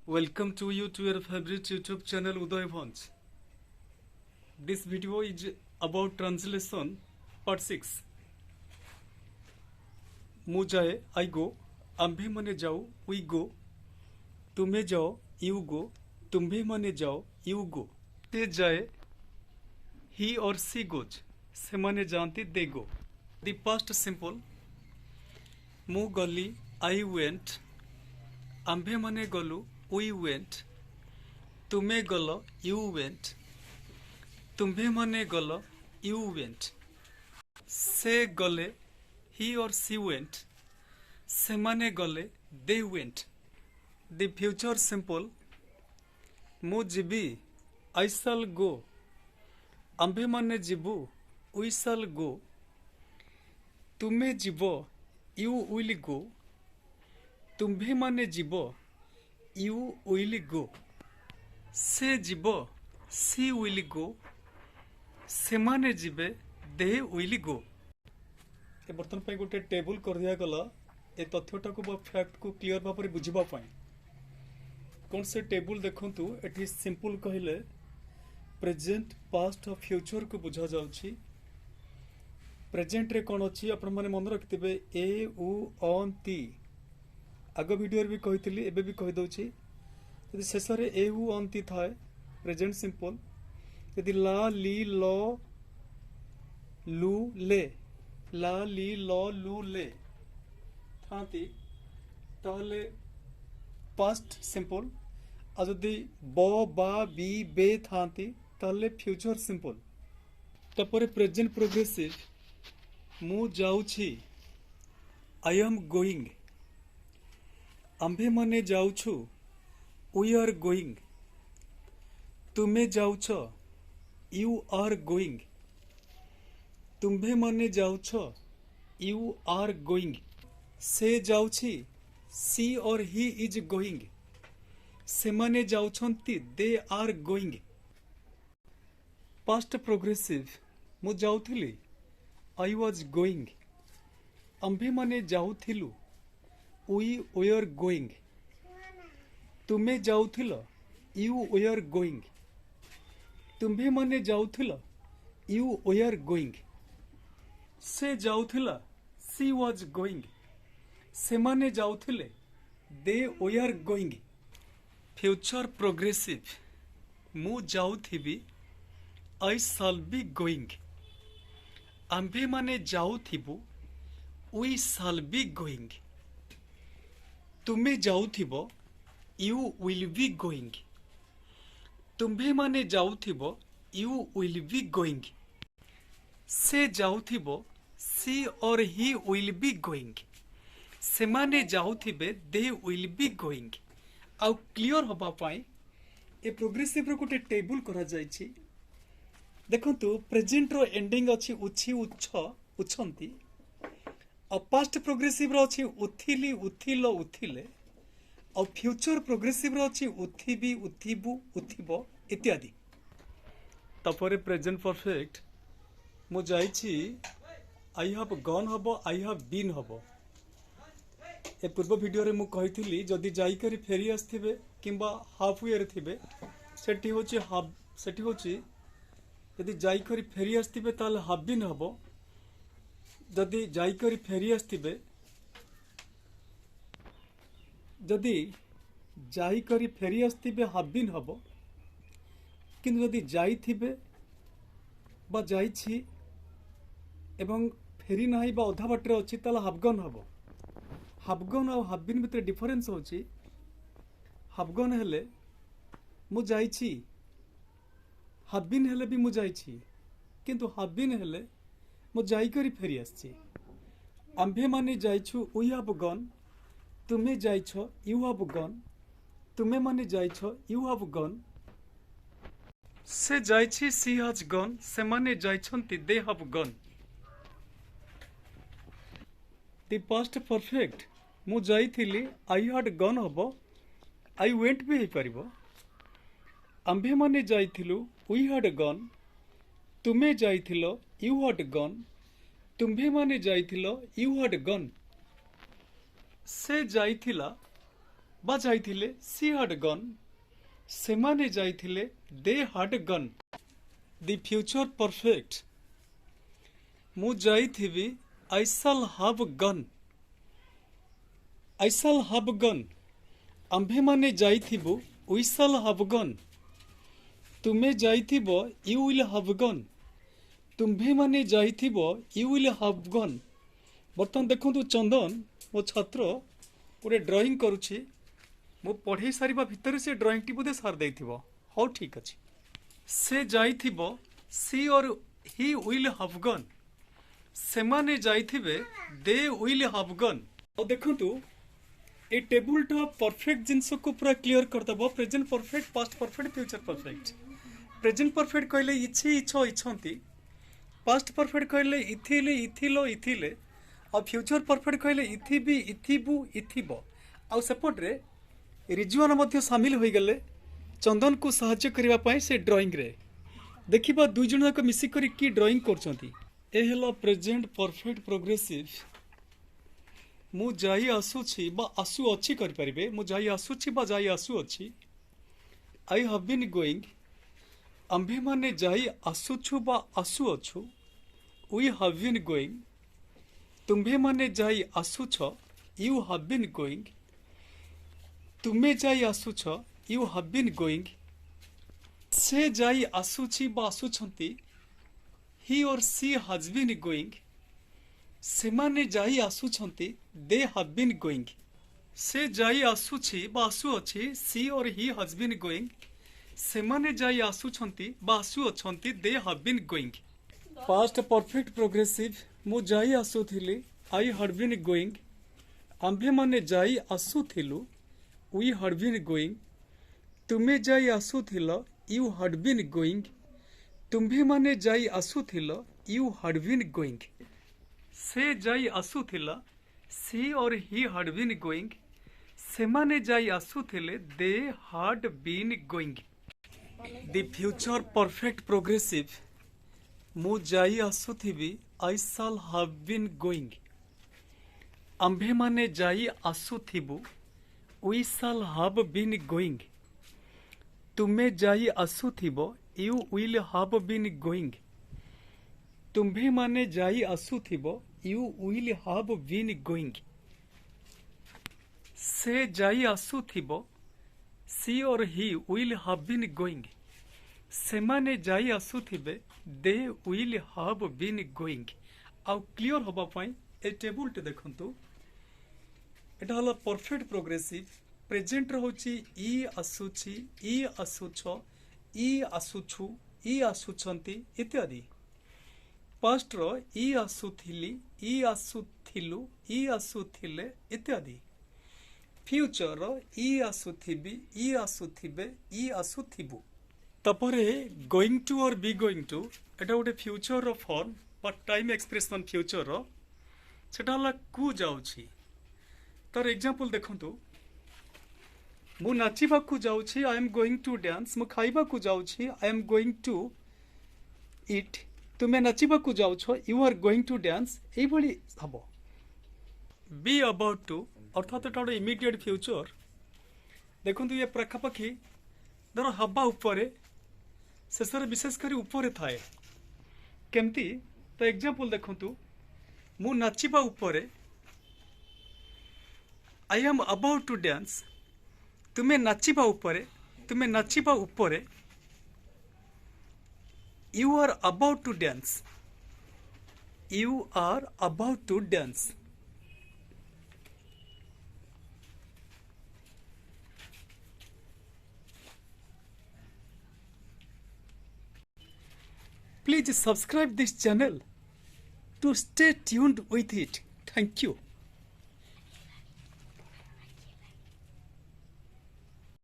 Welcome to you to your favorite YouTube channel Uday Bhanj. This video is about translation part 6. मु जाए I go, आम्भे मने जाओ we go, तुम्हें जाओ you go, तुम्हें मने जाओ you go. ते जाए he or she goes, से मने जानती they go. The past simple. मु गली I went, आम्भे मने गलु we went, तुमे गल you went, तुम्भे मने गल you went, से गले he or she went, से मने गले they went. The future simple. मु जिबी I shall go, आम्भे मने जिबु we shall go, तुमे जिबो you will go, तुम्भे मने जिबो you will go, से जिबो she will go, सेमाने जिबे they will go. ए बर्तन पे गोटे टेबल कर दिया गला ए तथ्यटा को फैक्ट को क्लियर भाव में बुझिबा पई. कौन से टेबल देखंतु एठी सिंपल कहिले प्रेजेंट पास्ट और फ्यूचर को बुझा जाउछि. प्रेजेंट रे कोन अछि अपन माने मन रखितबे ए उ ऑन ती. आग वीडियो भी कही एबे भी कही दउछि यदि शेष रे ए उ ऑन ती थाए प्रेजेंट सिंपल. यदि ला ली लो लू ले ला ली लो लू ले थांती ताहले पास्ट सिंपल. आ जदि ब बा बी बे थांती ताहले फ्यूचर सिंपल. तापर प्रेजेंट प्रोग्रेसिव. मु जाउछि आई एम गोइंग, आम्भे मने जाउछु वी आर गोइंग, तुमे जाउछ यू आर गोइंग, तुम्भे मने जाउछ यू आर गोइंग, से जाउछि सी और ही इज गोइंग, से माने जाउछंती they are going. Past progressive. मु जाउथिली आई वाज गोइंग, आम्भे मने जाउथिलु we were going, तुमे जाउथिल you were going, तुम्भे मने जाउथिल you were going, से जाउथिला she was going, से माने जाउथिले they were going. Future progressive. मु जाउथिबी I shall be going, आम्भे माने जाउथिबु we shall be going, तुमे जाउथिबो you will be going, तुम्भे माने जाउथिबो you will be going, से जाउथिबो she or he will be going, से माने जाउथिबे they will be going. आउ clear होबा पाई a progressive रो गोटे टेबल करा जायछि. देखंतु प्रेजेंट रो एंडिंग अछि उछि उच्छ उछंती, और पास्ट प्रोग्रेसिव रो अछि उथिली उथिलो उथिले, और फ्यूचर प्रोग्रेसिव रो अछि उथिबी उथिबु उथिबो इत्यादि. तपरे प्रेजेंट परफेक्ट. मु जाइछि आई हैव गॉन हबो आई हैव बीन हबो. ए पूर्व वीडियो रे मु कहिथिली जदी जाई करी फेरी आस्थिबे किंबा हाफ वे रे थिबे सेठी होछि हाफ, सेठी होछि यदि जाई करी फेरी आस्थिबे ताले हाफ बीन हबो. जदि जाई करी फेरी आस्थिबे जदि जाई करी फेरी आस्थिबे हाफ बीन हबो. किंतु जदि जाई थिबे बा जाइछि एवं फेरी नाही बा अधा बाटरे अछि ताला हाफ गन हबो. हाफ गन और हाफ बीन भितर डिफरेंस होछि. हाफ गन हेले मु जाइछि, हाफ बीन हेले भी मु जाइछि, किंतु हाफ बीन हेले मु जाई करी फेरी आछि. आम्भे माने जाइछु वी हैव गन, तुमे जाइछ यू हैव गन, तुमे माने जाइछ यू हैव गन, से जाइछि सी हैज गन, से माने जाइछंती they have gone. The past perfect. मु जाइथिली आई हैड गन हबो आई वेंट भी हे परिबो. आम्भे माने जाइथिलु वी हैड गन, तुमे जाइथिलो यू हैड गन, तुम्भे माने जाइथिलो यू हैड गन, से जाइथिला बा जाइथिले सी हैड गन सेमाने जाइथिले they had gone the future perfect मु जाइथिबि I shall have gone I shall have gone आम्भे माने जाइथिबु वी शैल हैव गन तुमे जाइथिबो यू विल हैव गन तुम्भे माने जाइथिबो यू विल हैव गन। बर्तमान देखंतु चंदन मो छात्र गोटे ड्राइंग करुछि मो पढ़े सारिबा भितर से ड्राइंग टी बोधे सार देथिबो हो ठीक अछि से जाइथिबो सी और ही विल हैव गन सेमाने जाइथिबे दे विल हैव गन। और देखंतु ए टेबल टा परफेक्ट जिंस को पूरा क्लियर कर दबो present perfect past perfect future perfect. Present perfect कहले इछि इछो इछंती पास्ट परफेक्ट कहले इथिले इथिलो इथिले और फ्यूचर परफेक्ट कहले इथिबी इथिबु इथिबो आ सेपट रे रिजुआन मध्य शामिल होई गले चंदन को सहायता करिवा पई से ड्राइंग रे देखिबा दुई जन जाक मिसी करी की ड्राइंग करछंती ए हेला प्रेजेंट परफेक्ट प्रोग्रेसिव मु जाई आसुछि बा आसु अछि कर परिबे मु जाई आसुछि बा जाई आसु अछि आई हैव बीन गोइंग आम्भे माने जाई आसुछु बा आसु अछु वी हैव बीन गोइंग तुम्भे माने जाई आसुछ यू हैव बीन गोइंग तुमे जाई आसुछ यू हैव बीन गोइंग से जाई आसुछि बा आसुछंती ही और सी हैज बीन गोइंग सेमाने जाई आसुछंती दे हैव बीन गोइंग से जाई आसुछि बा आसु अछि सी और ही हैज बीन गोइंग सेमाने जाई आसुछंती बा आसु अछंती दे have been going. Past perfect progressive मु जाई आसुथिली आई हैड बीन गोइंग आम्भे माने जाई आसुथिलु वी हैड बीन गोइंग तुमे जाई आसुथिलो यू हैड बीन गोइंग तुम्भे माने जाई आसुथिलो यू हैड बीन गोइंग से जाई आसुथिला सी और ही हैड बीन गोइंग सेमाने जाई आसुथिले they had been going. The future perfect progressive मु जाई आसुथिबी I shall have been going आम्भे माने जाई आसुथिबु we shall have been going तुमे जाई आसुथिबो you will have been going तुम्भे माने जाई आसुथिबो you will have been going से जाई आसुथिबो सी और he will have been going सेमाने जाई आसुथिबे they will have been going. आउ क्लियर होबा पई ए टेबल टे देखंतु एटा हला परफेक्ट प्रोग्रेसिव प्रेजेंट रहउची ई आसुची ई आसुछ ई आसुछु ई आसुछंती इत्यादि पास्ट रो ई आसुथिली ई आसुथिलु ई आसुथिले इत्यादि फ्यूचर रो ई आसुथिबी ई आसुथिबे ई आसुथिबु तपरे गोइंग टू और बी गोइंग टू एटा गोटे फ्यूचर रो फॉर्म बा टाइम एक्सप्रेशन फ्यूचर रो सेटा हला कु जाउछि तार एग्जांपल देखंतु मु नाचिबा को जाउछि I am going to dance मु खाइबा को जाउछि I am going to eat तुमे नाचिबा को जाउछ you are going to dance एई भली हबो। बी अबाउट टू अर्थात एटा गोटे इमिडिएट फ्यूचर देखंतु ये पाखापाखि धर हवा उपरे शेषर विशेष करी उपरे थाए केमती तो एग्जांपल देखंतु मु नाचिबा उपरे I am about to dance तुमे नाचिबा उपरे you are about to dance you are about to dance। Please subscribe this channel to stay tuned with it. Thank you.